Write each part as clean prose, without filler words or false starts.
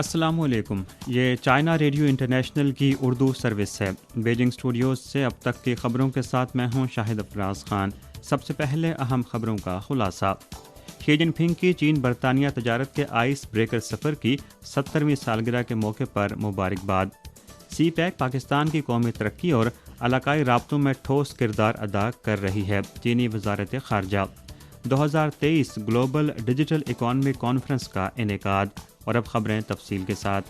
السلام علیکم، یہ چائنا ریڈیو انٹرنیشنل کی اردو سروس ہے۔ بیجنگ اسٹوڈیوز سے اب تک کی خبروں کے ساتھ میں ہوں شاہد افراز خان۔ سب سے پہلے اہم خبروں کا خلاصہ۔ شی جن پنگ کی چین برطانیہ تجارت کے آئس بریکر سفر کی 70ویں سالگرہ کے موقع پر مبارکباد۔ سی پیک پاکستان کی قومی ترقی اور علاقائی رابطوں میں ٹھوس کردار ادا کر رہی ہے، چینی وزارت خارجہ۔ 2023 گلوبل ڈیجیٹل اکانومی کانفرنس کا انعقاد۔ اور اب خبریں تفصیل کے ساتھ۔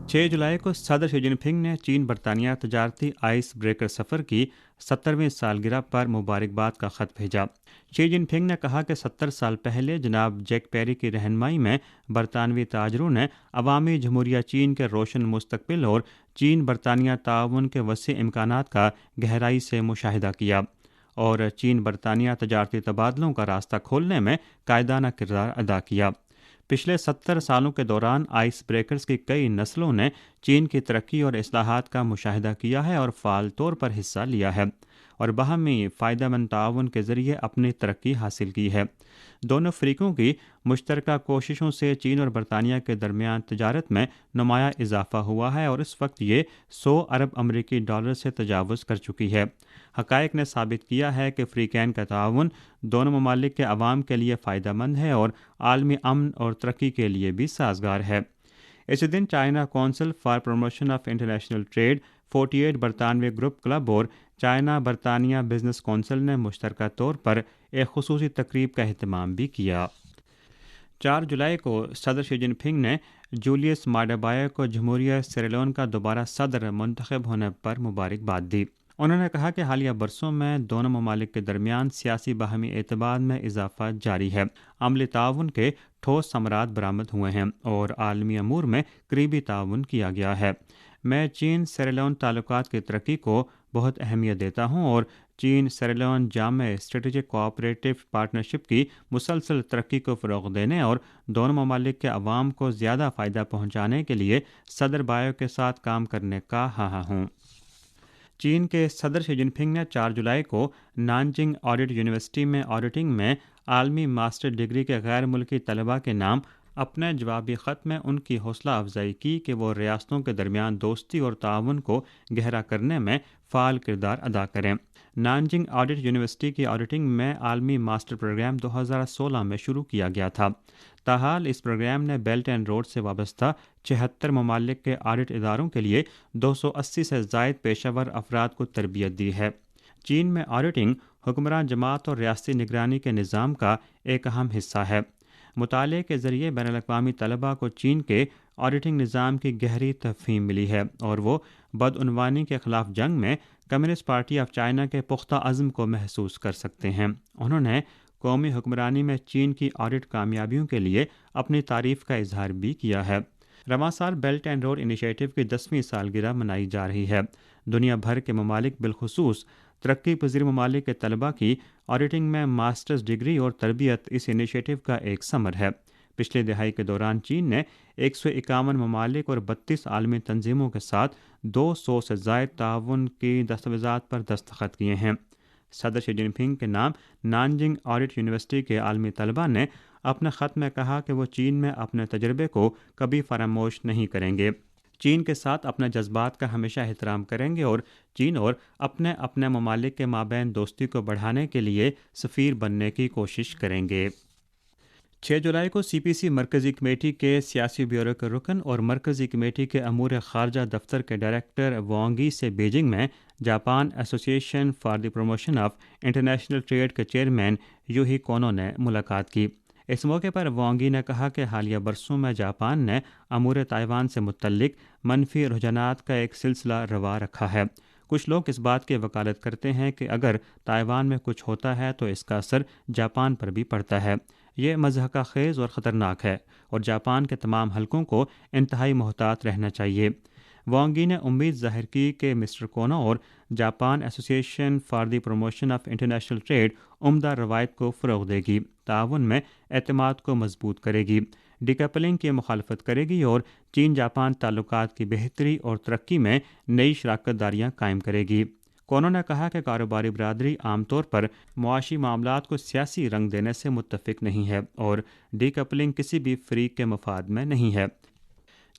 6 جولائی کو صدر شی جن پنگ نے چین برطانیہ تجارتی آئس بریکر سفر کی 70ویں سالگرہ پر مبارکباد کا خط بھیجا۔ شی جن پنگ نے کہا کہ 70 سال پہلے جناب جیک پیری کی رہنمائی میں برطانوی تاجروں نے عوامی جمہوریہ چین کے روشن مستقبل اور چین برطانیہ تعاون کے وسیع امکانات کا گہرائی سے مشاہدہ کیا اور چین برطانیہ تجارتی تبادلوں کا راستہ کھولنے میں قائدانہ کردار ادا کیا۔ پچھلے 70 سالوں کے دوران آئس بریکرز کی کئی نسلوں نے چین کی ترقی اور اصلاحات کا مشاہدہ کیا ہے اور فعال طور پر حصہ لیا ہے اور باہمی فائدہ مند تعاون کے ذریعے اپنی ترقی حاصل کی ہے۔ دونوں فریقوں کی مشترکہ کوششوں سے چین اور برطانیہ کے درمیان تجارت میں نمایاں اضافہ ہوا ہے اور اس وقت یہ 100 ارب امریکی ڈالر سے تجاوز کر چکی ہے۔ حقائق نے ثابت کیا ہے کہ فریقین کا تعاون دونوں ممالک کے عوام کے لیے فائدہ مند ہے اور عالمی امن اور ترقی کے لیے بھی سازگار ہے۔ اسی دن China council for promotion of international trade 48 برطانوی گروپ کلب اور چائنا برطانیہ بزنس کونسل نے مشترکہ طور پر ایک خصوصی تقریب کا اہتمام بھی کیا۔ 4 جولائی کو صدر شی جن پنگ نے جولیس ماڈا بائیو کو جمہوریہ سیریلیون کا دوبارہ صدر منتخب ہونے پر مبارکباد دی۔ انہوں نے کہا کہ حالیہ برسوں میں دونوں ممالک کے درمیان سیاسی باہمی اعتماد میں اضافہ جاری ہے، عملی تعاون کے ٹھوس ثمرات برآمد ہوئے ہیں اور عالمی امور میں قریبی تعاون کیا گیا ہے۔ میں چین سیریلیون تعلقات کی ترقی کو بہت اہمیت دیتا ہوں اور چین سیریلیون جامع اسٹریٹجک کوآپریٹو پارٹنرشپ کی مسلسل ترقی کو فروغ دینے اور دونوں ممالک کے عوام کو زیادہ فائدہ پہنچانے کے لیے صدر بائیو کے ساتھ کام کرنے کا خواہاں ہوں۔ چین کے صدر شی جن پنگ نے 4 جولائی کو نانجنگ آڈٹ یونیورسٹی میں آڈیٹنگ میں عالمی ماسٹر ڈگری کے غیر ملکی طلباء کے نام اپنے جوابی خط میں ان کی حوصلہ افزائی کی کہ وہ ریاستوں کے درمیان دوستی اور تعاون کو گہرا کرنے میں فعال کردار ادا کریں۔ نانجنگ آڈٹ یونیورسٹی کی آڈیٹنگ میں عالمی ماسٹر پروگرام 2016 میں شروع کیا گیا تھا۔ تاحال اس پروگرام نے بیلٹ اینڈ روڈ سے وابستہ 76 ممالک کے آڈٹ اداروں کے لیے 280 سے زائد پیشہ ور افراد کو تربیت دی ہے۔ چین میں آڈیٹنگ حکمران جماعت اور ریاستی نگرانی کے نظام کا ایک اہم حصہ ہے۔ مطالعے کے ذریعے بین الاقوامی طلباء کو چین کے آڈیٹنگ نظام کی گہری تفہیم ملی ہے اور وہ بدعنوانی کے خلاف جنگ میں کمیونسٹ پارٹی آف چائنا کے پختہ عزم کو محسوس کر سکتے ہیں۔ انہوں نے قومی حکمرانی میں چین کی آڈٹ کامیابیوں کے لیے اپنی تعریف کا اظہار بھی کیا ہے۔ رواں سال بیلٹ اینڈ روڈ انیشیٹو کی 10ویں سالگرہ منائی جا رہی ہے۔ دنیا بھر کے ممالک بالخصوص ترقی پذیر ممالک کے طلباء کی آڈیٹنگ میں ماسٹرز ڈگری اور تربیت اس انیشیٹو کا ایک ثمر ہے۔ پچھلی دہائی کے دوران چین نے 151 ممالک اور 32 عالمی تنظیموں کے ساتھ 200 سے زائد تعاون کی دستاویزات پر دستخط کیے ہیں۔ صدر شی جن پنگ کے نام نانجنگ آڈٹ یونیورسٹی کے عالمی طلباء نے اپنے خط میں کہا کہ وہ چین میں اپنے تجربے کو کبھی فراموش نہیں کریں گے، چین کے ساتھ اپنے جذبات کا ہمیشہ احترام کریں گے اور چین اور اپنے ممالک کے مابین دوستی کو بڑھانے کے لیے سفیر بننے کی کوشش کریں گے۔ 6 جولائی کو سی پی سی مرکزی کمیٹی کے سیاسی بیورو کے رکن اور مرکزی کمیٹی کے امور خارجہ دفتر کے ڈائریکٹر وانگ ای سے بیجنگ میں Japan association for the promotion of international trade کے چیئرمین یوہی کونو نے ملاقات کی۔ اس موقع پر وانگ ای نے کہا کہ حالیہ برسوں میں جاپان نے امور تائیوان سے متعلق منفی رجحانات کا ایک سلسلہ روا رکھا ہے۔ کچھ لوگ اس بات کی وکالت کرتے ہیں کہ اگر تائیوان میں کچھ ہوتا ہے تو اس کا اثر جاپان پر بھی پڑتا ہے۔ یہ مضحکہ خیز اور خطرناک ہے اور جاپان کے تمام حلقوں کو انتہائی محتاط رہنا چاہیے۔ وانگ ای نے امید ظاہر کی کہ مسٹر کونو اور Japan association for the promotion of international trade عمدہ روایت کو فروغ دے گی، تعاون میں اعتماد کو مضبوط کرے گی، ڈی کپلنگ کی مخالفت کرے گی اور چین جاپان تعلقات کی بہتری اور ترقی میں نئی شراکت داریاں قائم کرے گی۔ کونو نے کہا کہ کاروباری برادری عام طور پر معاشی معاملات کو سیاسی رنگ دینے سے متفق نہیں ہے اور ڈی کپلنگ کسی بھی فریق کے مفاد میں نہیں ہے۔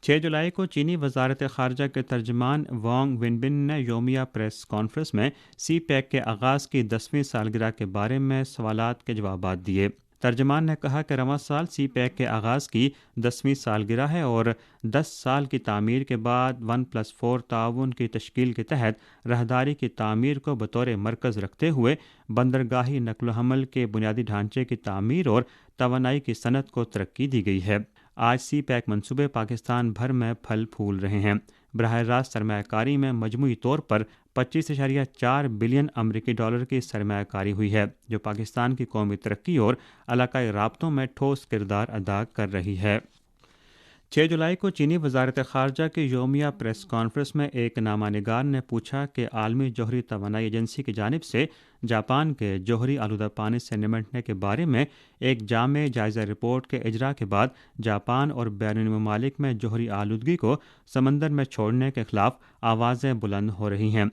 6 جولائی کو چینی وزارت خارجہ کے ترجمان وانگ ونبن نے یومیہ پریس کانفرنس میں سی پیک کے آغاز کی 10ویں سالگرہ کے بارے میں سوالات کے جوابات دیے۔ ترجمان نے کہا کہ رواں سال سی پیک کے آغاز کی 10ویں سالگرہ ہے اور 10 سال کی تعمیر کے بعد 1+4 تعاون کی تشکیل کے تحت راہداری کی تعمیر کو بطور مرکز رکھتے ہوئے بندرگاہی نقل و حمل کے بنیادی ڈھانچے کی تعمیر اور توانائی کی صنعت کو ترقی دی گئی ہے۔ آج سی پیک منصوبے پاکستان بھر میں پھل پھول رہے ہیں۔ براہ راست سرمایہ کاری میں مجموعی طور پر 25.4 بلین امریکی ڈالر کی سرمایہ کاری ہوئی ہے، جو پاکستان کی قومی ترقی اور علاقائی رابطوں میں ٹھوس کردار ادا کر رہی ہے۔ 6 جولائی کو چینی وزارت خارجہ کی یومیہ پریس کانفرنس میں ایک نامہ نگار نے پوچھا کہ عالمی جوہری توانائی ایجنسی کی جانب سے جاپان کے جوہری آلودہ پانی سے نمٹنے کے بارے میں ایک جامع جائزہ رپورٹ کے اجرا کے بعد جاپان اور بیرونی ممالک میں جوہری آلودگی کو سمندر میں چھوڑنے کے خلاف آوازیں بلند ہو رہی ہیں۔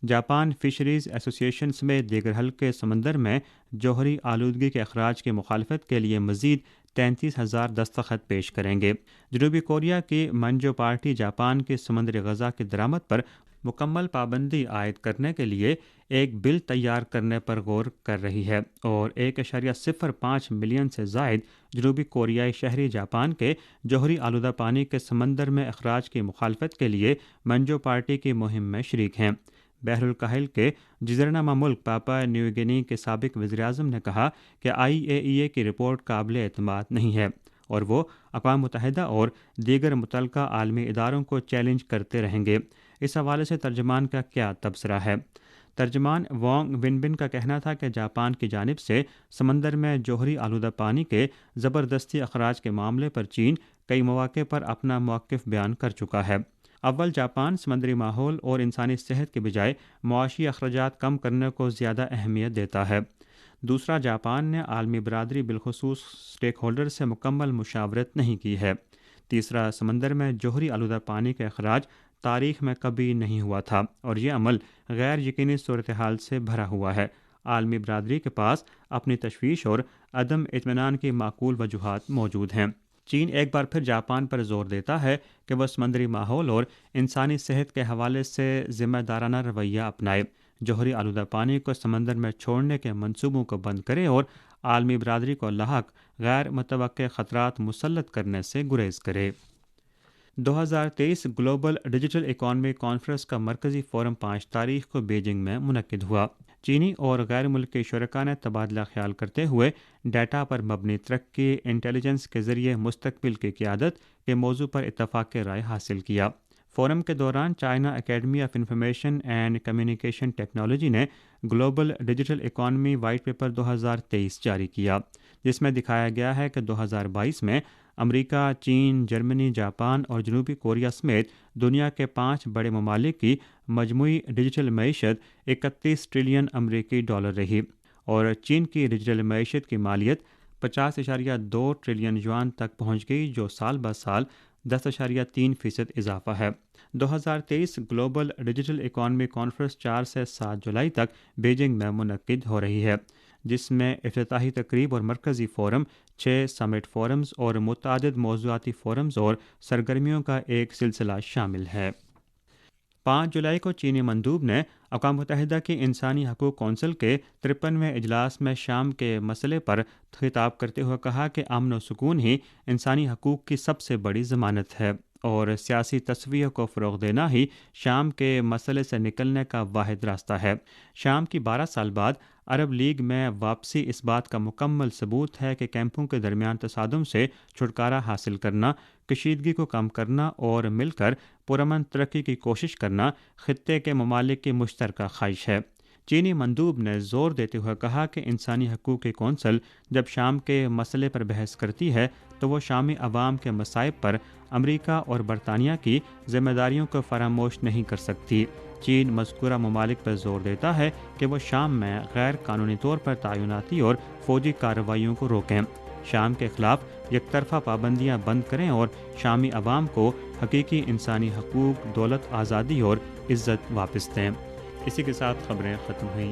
جاپان فشریز ایسوسی ایشن سمیت دیگر حلقے سمندر میں جوہری آلودگی کے اخراج کی مخالفت کے لیے مزید 33,000 دستخط پیش کریں گے۔ جنوبی کوریا کی منجو پارٹی جاپان کی سمندری غذا کی درآمد پر مکمل پابندی عائد کرنے کے لیے ایک بل تیار کرنے پر غور کر رہی ہے اور 1.05 ملین سے زائد جنوبی کوریائی شہری جاپان کے جوہری آلودہ پانی کے سمندر میں اخراج کی مخالفت کے لیے منجو پارٹی کی مہم میں شریک ہیں۔ بحر الکاہل کے جزیرہ نما ملک پاپا نیو گینی کے سابق وزیراعظم نے کہا کہ IAEA کی رپورٹ قابل اعتماد نہیں ہے اور وہ اقوام متحدہ اور دیگر متعلقہ عالمی اداروں کو چیلنج کرتے رہیں گے۔ اس حوالے سے ترجمان کا کیا تبصرہ ہے؟ ترجمان وانگ ونبن کا کہنا تھا کہ جاپان کی جانب سے سمندر میں جوہری آلودہ پانی کے زبردستی اخراج کے معاملے پر چین کئی مواقع پر اپنا موقف بیان کر چکا ہے۔ اول جاپان سمندری ماحول اور انسانی صحت کے بجائے معاشی اخراجات کم کرنے کو زیادہ اہمیت دیتا ہے۔ دوسرا، جاپان نے عالمی برادری بالخصوص سٹیک ہولڈر سے مکمل مشاورت نہیں کی ہے۔ تیسرا، سمندر میں جوہری آلودہ پانی کا اخراج تاریخ میں کبھی نہیں ہوا تھا اور یہ عمل غیر یقینی صورتحال سے بھرا ہوا ہے۔ عالمی برادری کے پاس اپنی تشویش اور عدم اطمینان کی معقول وجوہات موجود ہیں۔ چین ایک بار پھر جاپان پر زور دیتا ہے کہ وہ سمندری ماحول اور انسانی صحت کے حوالے سے ذمہ دارانہ رویہ اپنائے، جوہری آلودہ پانی کو سمندر میں چھوڑنے کے منصوبوں کو بند کرے اور عالمی برادری کو لاحق غیر متوقع خطرات مسلط کرنے سے گریز کرے۔ 2023 گلوبل ڈیجیٹل اکانومی کانفرنس کا مرکزی فورم 5 تاریخ کو بیجنگ میں منعقد ہوا۔ چینی اور غیر ملکی شرکاء نے تبادلہ خیال کرتے ہوئے ڈیٹا پر مبنی ترقی، انٹیلیجنس کے ذریعے مستقبل کی قیادت کے موضوع پر اتفاق رائے حاصل کیا۔ فورم کے دوران China Academy of Information and Communication Technology نے global digital economy white paper 2023 جاری کیا، جس میں دکھایا گیا ہے کہ 2022 میں امریکہ، چین، جرمنی، جاپان اور جنوبی کوریا سمیت دنیا کے 5 بڑے ممالک کی مجموعی ڈیجیٹل معیشت 31 ٹریلین امریکی ڈالر رہی اور چین کی ڈیجیٹل معیشت کی مالیت 50.2 ٹریلین یوان تک پہنچ گئی، جو سال بہ سال 10.3% اضافہ ہے۔ 2023 گلوبل ڈیجیٹل اکانومی کانفرنس 4 سے 7 جولائی تک بیجنگ میں منعقد ہو رہی ہے، جس میں افتتاحی تقریب اور مرکزی فورم، 6 سمٹ فورمز اور متعدد موضوعاتی فورمز اور سرگرمیوں کا ایک سلسلہ شامل ہے۔ 5 جولائی کو چینی مندوب نے اقوام متحدہ کی انسانی حقوق کونسل کے 53ویں اجلاس میں شام کے مسئلے پر خطاب کرتے ہوئے کہا کہ امن و سکون ہی انسانی حقوق کی سب سے بڑی ضمانت ہے اور سیاسی تصفیہ کو فروغ دینا ہی شام کے مسئلے سے نکلنے کا واحد راستہ ہے۔ شام کی 12 سال بعد عرب لیگ میں واپسی اس بات کا مکمل ثبوت ہے کہ کیمپوں کے درمیان تصادم سے چھٹکارا حاصل کرنا، کشیدگی کو کم کرنا اور مل کر پرامن ترقی کی کوشش کرنا خطے کے ممالک کی مشترکہ خواہش ہے۔ چینی مندوب نے زور دیتے ہوئے کہا کہ انسانی حقوق کی کونسل جب شام کے مسئلے پر بحث کرتی ہے تو وہ شامی عوام کے مصائب پر امریکہ اور برطانیہ کی ذمہ داریوں کو فراموش نہیں کر سکتی۔ چین مذکورہ ممالک پر زور دیتا ہے کہ وہ شام میں غیر قانونی طور پر تعیناتی اور فوجی کارروائیوں کو روکیں، شام کے خلاف یک طرفہ پابندیاں بند کریں اور شامی عوام کو حقیقی انسانی حقوق، دولت، آزادی اور عزت واپس دیں۔ اسی کے ساتھ خبریں ختم ہوئیں۔